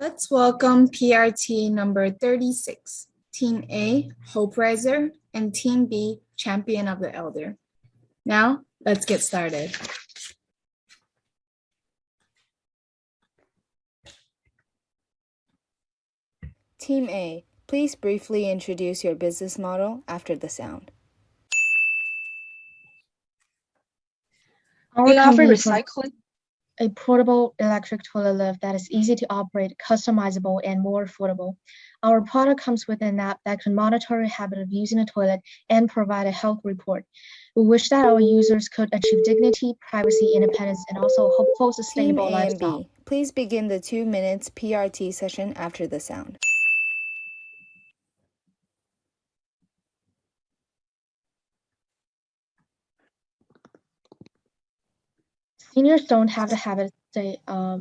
Let's welcome PRT number 36, Team A, Hope Riser, and Team B, Champion of the Elder. Now, let's get started. Team A, please briefly introduce your business model after the sound. We offer recycling, a portable electric toilet lift that is easy to operate, customizable, and more affordable. Our product comes with an app that can monitor your habit of using a toilet and provide a health report. We wish that our users could achieve dignity, privacy, independence, and also hopeful, sustainable Team A and lifestyle. B, please begin the 2 minutes PRT session after the sound. Seniors don't have the habit to say, I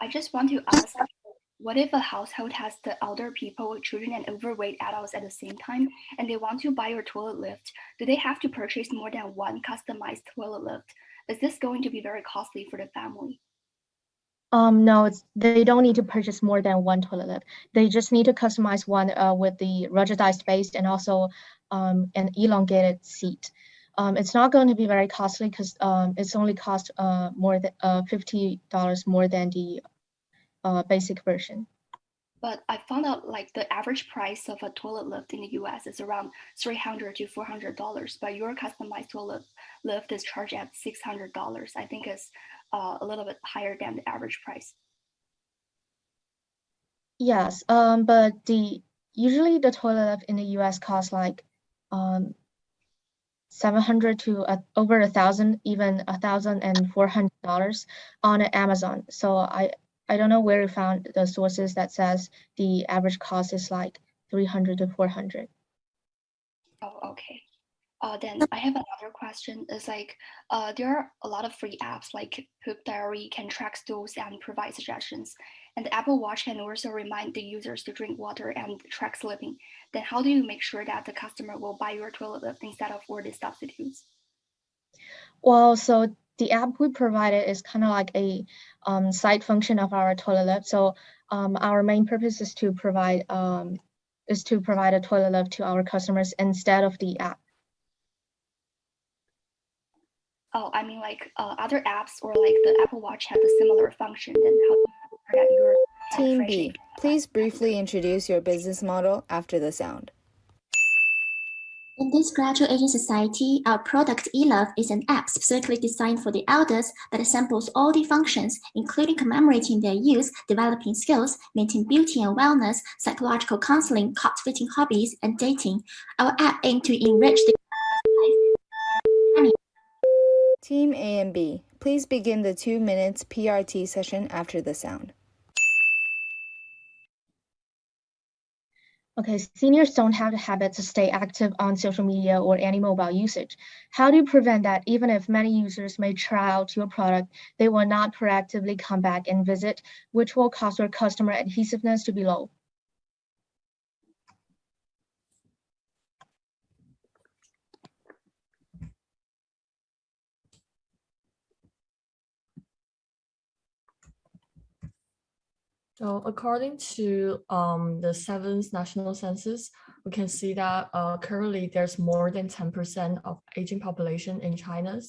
just want to ask, what if a household has the elder people, children, and overweight adults at the same time, and they want to buy your toilet lift? Do they have to purchase more than one customized toilet lift? Is this going to be very costly for the family? No, they don't need to purchase more than one toilet lift. They just need to customize one with the ruggedized base and also an elongated seat. It's not going to be very costly because it's only cost more than $50 more than the basic version. But I found out like the average price of a toilet lift in the US is around $300 to $400, but your customized toilet lift is charged at $600. I think it's a little bit higher than the average price. Yes, but usually the toilet lift in the US costs like $700 to over $1,000, even $1,400 on Amazon. So I don't know where you found the sources that says the average cost is like $300 to $400. Oh, okay. Then I have another question. Is like there are a lot of free apps like Poop Diary can track stools and provide suggestions, and the Apple Watch can also remind the users to drink water and track slipping. Then how do you make sure that the customer will buy your toilet lift instead of all these substitutes? Well, so the app we provided is kind of like a side function of our toilet lift. So our main purpose is to provide a toilet lift to our customers instead of the app. Oh, I mean like other apps or like the Apple Watch have a similar function. Then how do you make sure that your Team B, please briefly introduce your business model after the sound. In this graduate aging society, our product eLove is an app specifically designed for the elders that assembles all the functions, including commemorating their youth, developing skills, maintaining beauty and wellness, psychological counseling, cultivating hobbies, and dating. Our app aims to enrich the Team A and B, please begin the 2 minutes PRT session after the sound. Okay, seniors don't have the habit to stay active on social media or any mobile usage. How do you prevent that? Even if many users may try out your product, they will not proactively come back and visit, which will cause your customer adhesiveness to be low. So according to the 7th national census, we can see that currently there's more than 10% of aging population in China.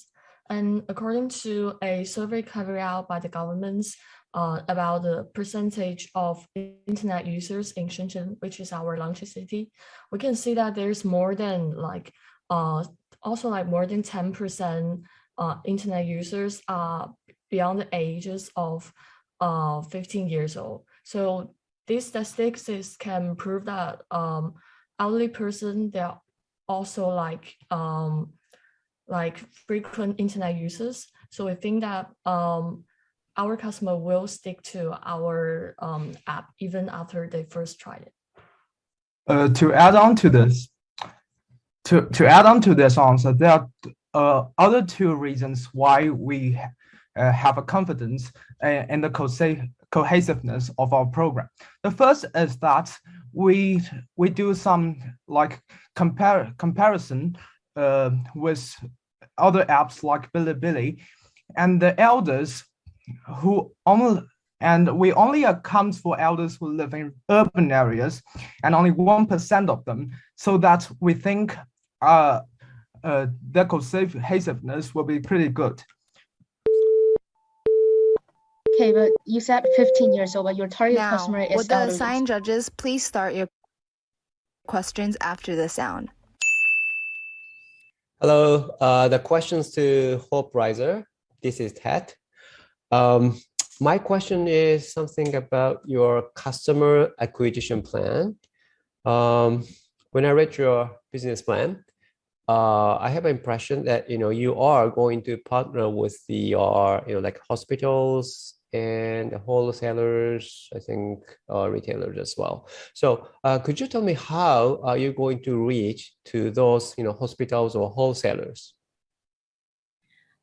And according to a survey carried out by the governments about the percentage of internet users in Shenzhen, which is our largest city, we can see that there's more than more than 10% internet users beyond the ages of 15 years old. So these statistics can prove that elderly person, they're also like frequent internet users. So we think that our customer will stick to our app even after they first tried it. To add on to this answer, there are other two reasons why we have a confidence in the cohesiveness of our program. The first is that we do some like comparison with other apps like Bilibili, and the elders we only account for elders who live in urban areas, and only 1% of them. So that we think the cohesiveness will be pretty good. Okay, but you said 15 years old, but your target Now, customer is would the elderly. assigned judges please start your questions after the sound? Hello, the questions to Hope Riser. This is Ted. My question is something about your customer acquisition plan. When I read your business plan, I have an impression that you are going to partner with the like hospitals and the wholesalers, I think retailers as well. So could you tell me how are you going to reach to those hospitals or wholesalers?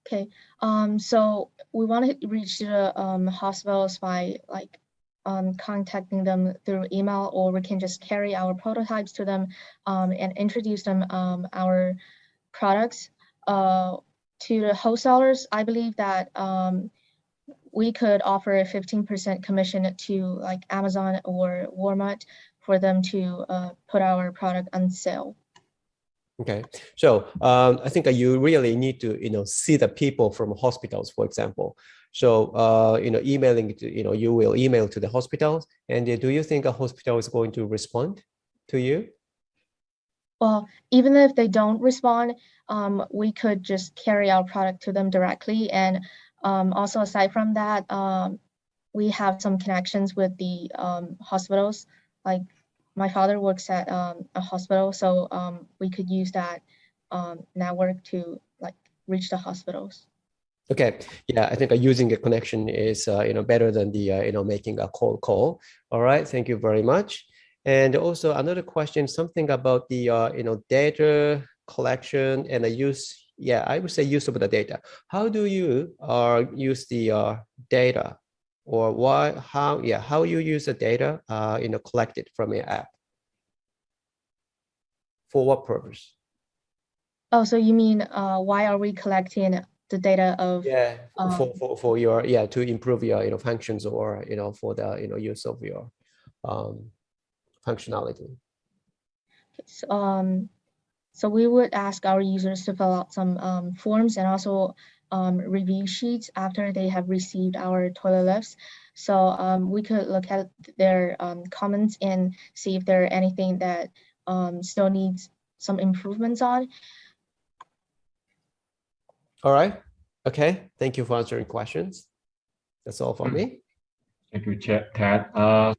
Okay, so we want to reach the hospitals by like contacting them through email, or we can just carry our prototypes to them and introduce them our products. To the wholesalers, I believe that we could offer a 15% commission to like Amazon or Walmart for them to put our product on sale. Okay, so I think you really need to see the people from hospitals, for example. So emailing you will email to the hospitals, and do you think a hospital is going to respond to you? Well, even if they don't respond, we could just carry our product to them directly. And also aside from that, we have some connections with the hospitals. Like my father works at a hospital, so we could use that network to like reach the hospitals. Okay, yeah, I think using a connection is better than the making a cold call. All right, thank you very much. And also another question, something about the data collection and the use. Yeah, I would say use of the data. How do you use the data, or how you use the data collected from your app? For what purpose? Oh, so you mean why are we collecting the data of for your to improve your functions, or for the use of your functionality? So we would ask our users to fill out some forms and also review sheets after they have received our toilet lifts. So we could look at their comments and see if there are anything that still needs some improvements on. All right. Okay. Thank you for answering questions. That's all for me. Thank you, Ted.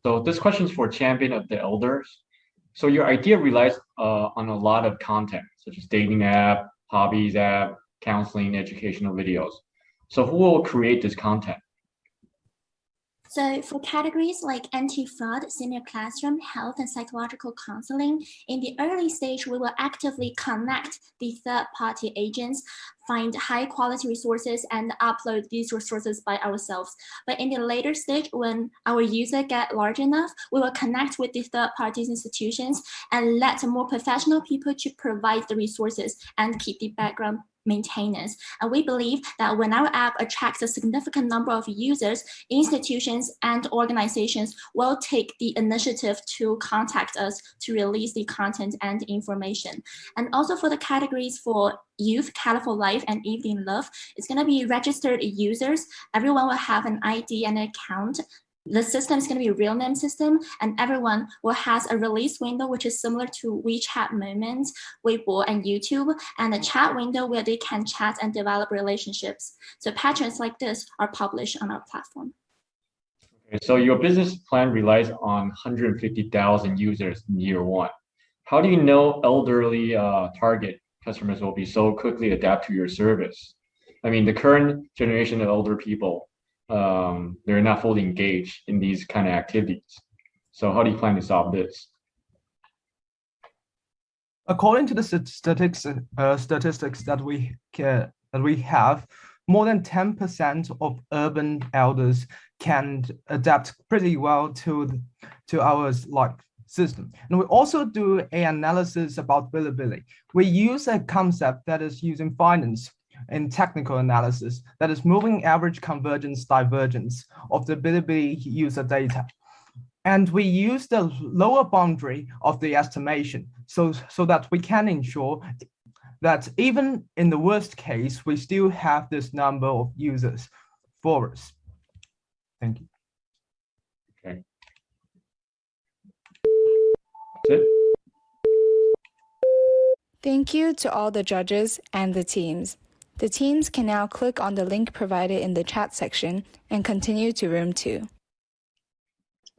So this question is for Champion of the Elders. So your idea relies on a lot of content, such as dating app, hobbies app, counseling, educational videos. So who will create this content? So for categories like anti-fraud, senior classroom, health and psychological counseling, in the early stage, we will actively connect the third-party agents, find high-quality resources, and upload these resources by ourselves. But in the later stage, when our user get large enough, we will connect with the third-party institutions and let more professional people to provide the resources and keep the background maintenance. And we believe that when our app attracts a significant number of users, institutions and organizations will take the initiative to contact us to release the content and information. And also for the categories for youth, colorful life, and evening love, it's going to be registered users. Everyone will have an ID and account. The system is going to be a real name system, and everyone will has a release window, which is similar to WeChat Moments, Weibo, and YouTube, and a chat window where they can chat and develop relationships. So patterns like this are published on our platform. Okay, so your business plan relies on 150,000 users in year one. How do you know elderly target customers will be so quickly adapt to your service? I mean, the current generation of older people, they're not fully engaged in these kind of activities. So how do you plan to solve this? According to the statistics that we have, more than 10% of urban elders can adapt pretty well to our system. And we also do an analysis about billability. We use a concept that is using finance. in technical analysis, that is moving average convergence divergence of the Bilibili user data. And we use the lower boundary of the estimation so that we can ensure that even in the worst case, we still have this number of users for us. Thank you. Okay. That's it. Thank you to all the judges and the teams. The teams can now click on the link provided in the chat section and continue to room 2.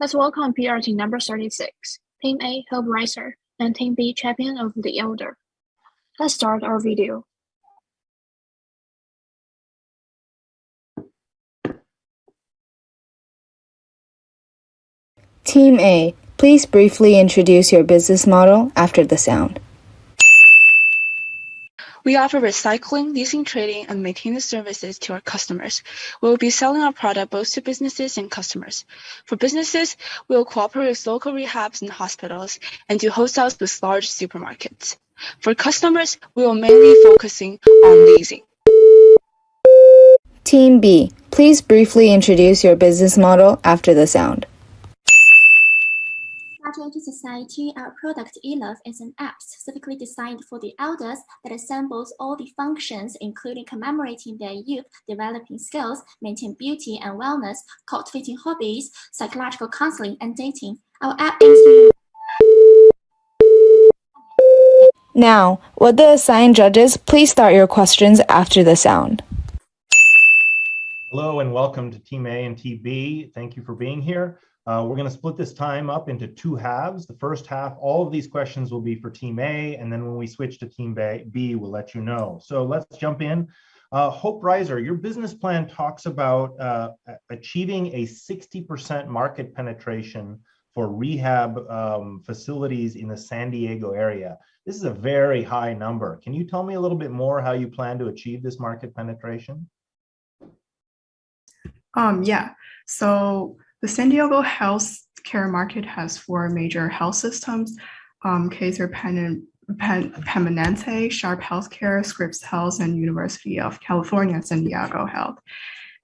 Let's welcome PRT number 36, Team A, Hope Riser, and Team B, Champion of the Elder. Let's start our video. Team A, please briefly introduce your business model after the sound. We offer recycling, leasing, trading, and maintenance services to our customers. We will be selling our product both to businesses and customers. For businesses, we will cooperate with local rehabs and hospitals and do wholesales with large supermarkets. For customers, we will mainly focusing on leasing. Team B, please briefly introduce your business model after the sound. Strategy Society, our product eLove is an app specifically designed for the elders that assembles all the functions, including commemorating their youth, developing skills, maintaining beauty and wellness, cultivating hobbies, psychological counseling, and dating. Our app aims to... Now, would the assigned judges please start your questions after the sound? Hello and welcome to Team A and Team B. Thank you for being here. We're going to split this time up into 2 halves. The first half, all of these questions will be for Team A, and then when we switch to Team B, we'll let you know. So let's jump in. Hope Riser, your business plan talks about achieving a 60% market penetration for rehab facilities in the San Diego area. This is a very high number. Can you tell me a little bit more how you plan to achieve this market penetration? Yeah, so the San Diego healthcare market has 4 major health systems, Kaiser Permanente, Sharp Healthcare, Scripps Health, and University of California, San Diego Health.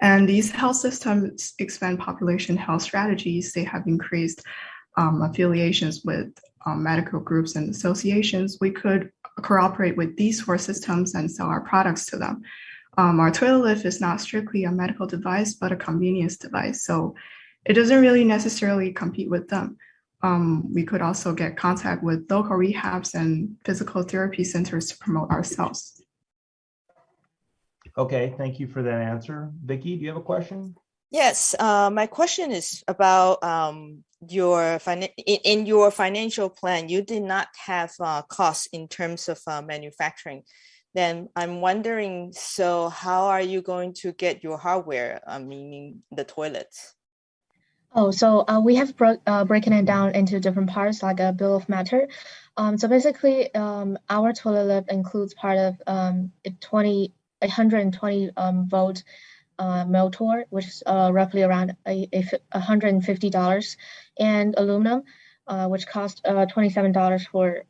And these health systems expand population health strategies. They have increased affiliations with medical groups and associations. We could cooperate with these 4 systems and sell our products to them. Our toilet lift is not strictly a medical device, but a convenience device. So it doesn't really necessarily compete with them. We could also get contact with local rehabs and physical therapy centers to promote ourselves. Okay, thank you for that answer. Vicky, do you have a question? Yes, my question is about in your financial plan, you did not have costs in terms of manufacturing. Then I'm wondering, so how are you going to get your hardware, meaning the toilets? Oh, so we have broken it down into different parts, like a bill of matter. So basically, our toilet lift includes part of 120 volt motor, which is roughly around $150, and aluminum, which costs $27 for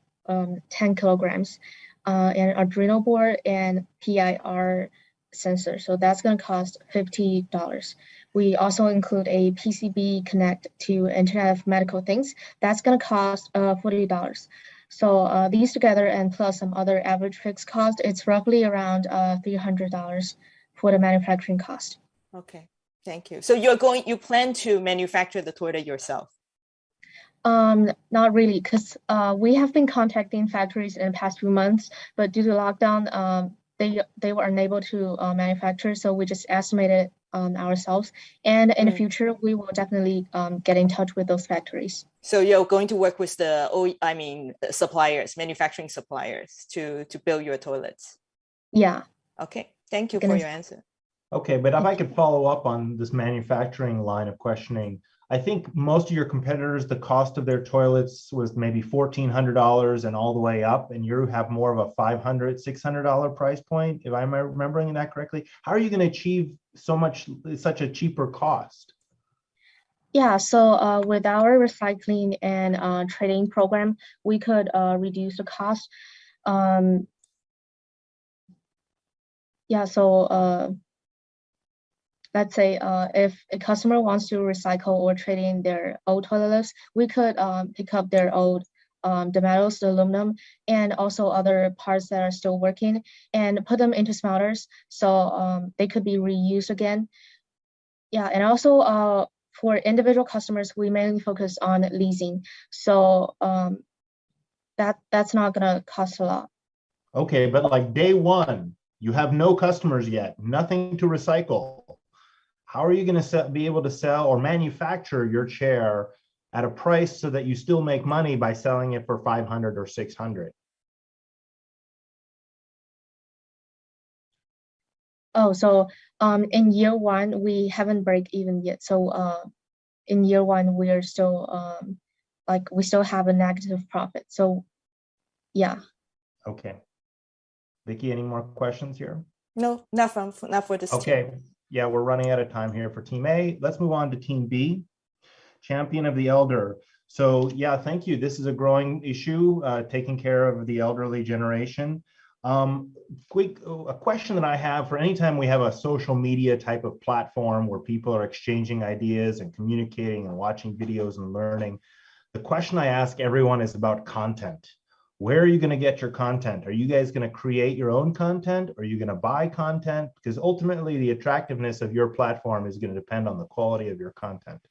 10 kilograms, and Arduino board and PIR sensor. So that's going to cost $50. We also include a PCB connect to Internet of Medical Things. That's going to cost $40. So these together and plus some other average fixed cost, it's roughly around $300 for the manufacturing cost. Okay, thank you. So you plan to manufacture the toilet yourself? Not really, because we have been contacting factories in the past few months, but due to lockdown, they were unable to manufacture, so we just estimated ourselves. And in the future, we will definitely get in touch with those factories. So you're going to work with the suppliers, manufacturing suppliers to build your toilets? Yeah. Okay, thank you for your answer. Okay, but if I could follow up on this manufacturing line of questioning, I think most of your competitors, the cost of their toilets was maybe $1,400 and all the way up, and you have more of a $500, $600 price point, if I'm remembering that correctly. How are you going to achieve such a cheaper cost? Yeah, so with our recycling and trading program, we could reduce the cost. Yeah, so let's say if a customer wants to recycle or trade in their old toilets, we could pick up their old the metals, the aluminum, and also other parts that are still working and put them into smelters so they could be reused again. Yeah, and also for individual customers, we mainly focus on leasing. So that's not gonna cost a lot. Okay, but like day one, you have no customers yet, nothing to recycle. How are you going to be able to sell or manufacture your chair at a price so that you still make money by selling it for 500 or 600? Oh, so in year one, we haven't break even yet. So in year one, we are still like we still have a negative profit. So yeah. Okay. Vicky, any more questions here? No, not for this okay. team. Yeah, we're running out of time here for Team A. Let's move on to Team B, Champion of the Elder. So yeah, thank you. This is a growing issue, taking care of the elderly generation. A question that I have for anytime we have a social media type of platform where people are exchanging ideas and communicating and watching videos and learning, the question I ask everyone is about content. Where are you going to get your content? Are you guys going to create your own content? Are you going to buy content? Because ultimately the attractiveness of your platform is going to depend on the quality of your content.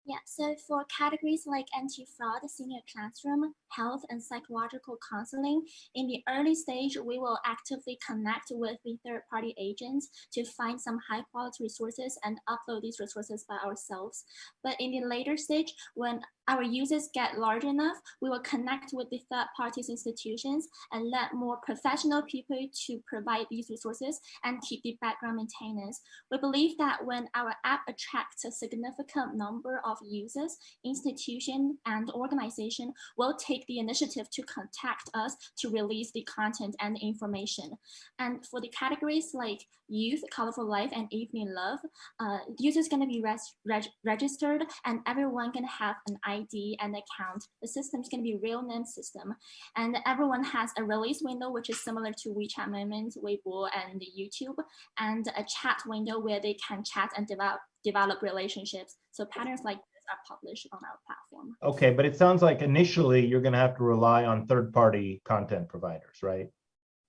Yeah, so for categories like anti-fraud, senior classroom, health, and psychological counseling, in the early stage, we will actively connect with the third-party agents to find some high-quality resources and upload these resources by ourselves. But in the later stage, when our users get large enough, we will connect with the third parties institutions and let more professional people to provide these resources and keep the background maintenance. We believe that when our app attracts a significant number of users, institution and organization will take the initiative to contact us to release the content and information. And for the categories like youth, colorful life, and evening love, users gonna be registered and everyone gonna have an ID and account. The system's gonna be real name system. And everyone has a release window, which is similar to WeChat Moments, Weibo, and YouTube, and a chat window where they can chat and develop relationships. So patterns like this are published on our platform. Okay, but it sounds like initially you're going to have to rely on third-party content providers, right?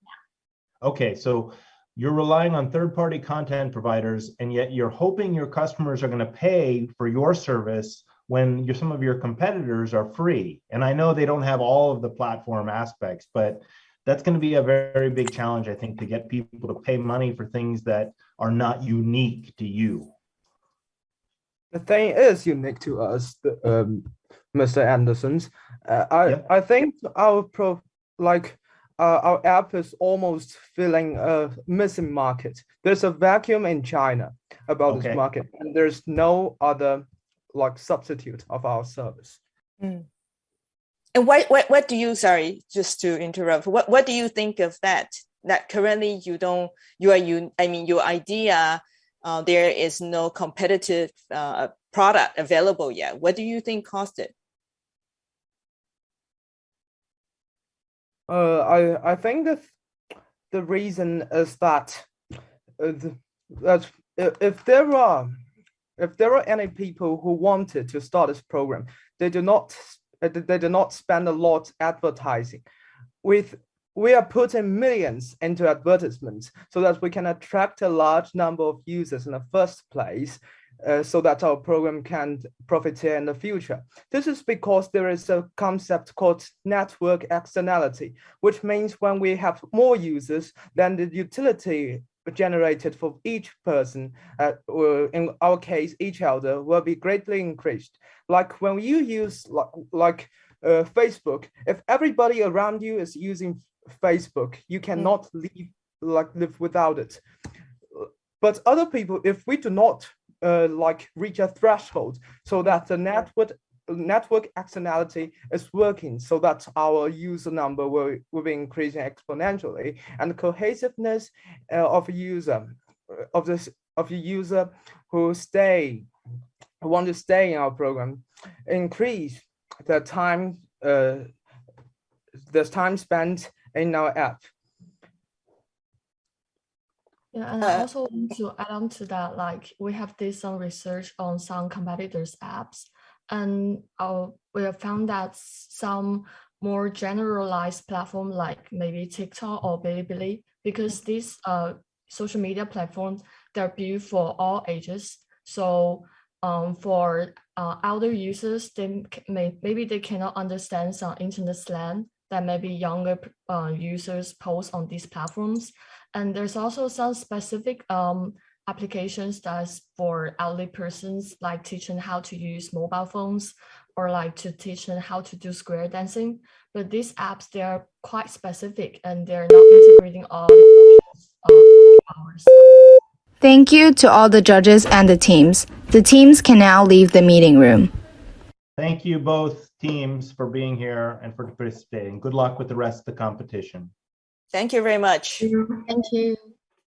Yeah. Okay, so you're relying on third-party content providers, and yet you're hoping your customers are going to pay for your service when some of your competitors are free. And I know they don't have all of the platform aspects, but that's going to be a very, very big challenge, I think, to get people to pay money for things that are not unique to you. The thing is unique to us, Mr. Anderson's. I think our app is almost filling a missing market. There's a vacuum in China about this market, and there's no other substitute of our service. Mm. And what do you, sorry, just to interrupt, what do you think of that currently your idea, there is no competitive product available yet? What do you think caused it? I think that the reason is that if there are any people who wanted to start this program, they do not spend a lot advertising. We are putting millions into advertisements so that we can attract a large number of users in the first place, so that our program can profiteer in the future. This is because there is a concept called network externality, which means when we have more users, then the utility generated for each person, in our case, each elder, will be greatly increased. Like when you use Facebook, if everybody around you is using Facebook, you cannot live without it. But other people, if we do not reach a threshold so that the network externality is working, so that our user number will be increasing exponentially, and the cohesiveness of a user who want to stay in our program increase the time spent in our app. Yeah, and I also want to add on to that, like we have did some research on some competitors' apps, and we have found that some more generalized platform like maybe TikTok or Bilibili, because these social media platforms, they're built for all ages. So for elder users, maybe they cannot understand some internet slang that maybe younger users post on these platforms. And there's also some specific applications that's for elderly persons, like teaching how to use mobile phones or like to teach them how to do square dancing. But these apps, they are quite specific and they're not integrating all the functions. Thank you to all the judges and the teams. The teams can now leave the meeting room. Thank you both teams for being here and for participating. Good luck with the rest of the competition. Thank you very much. Thank you.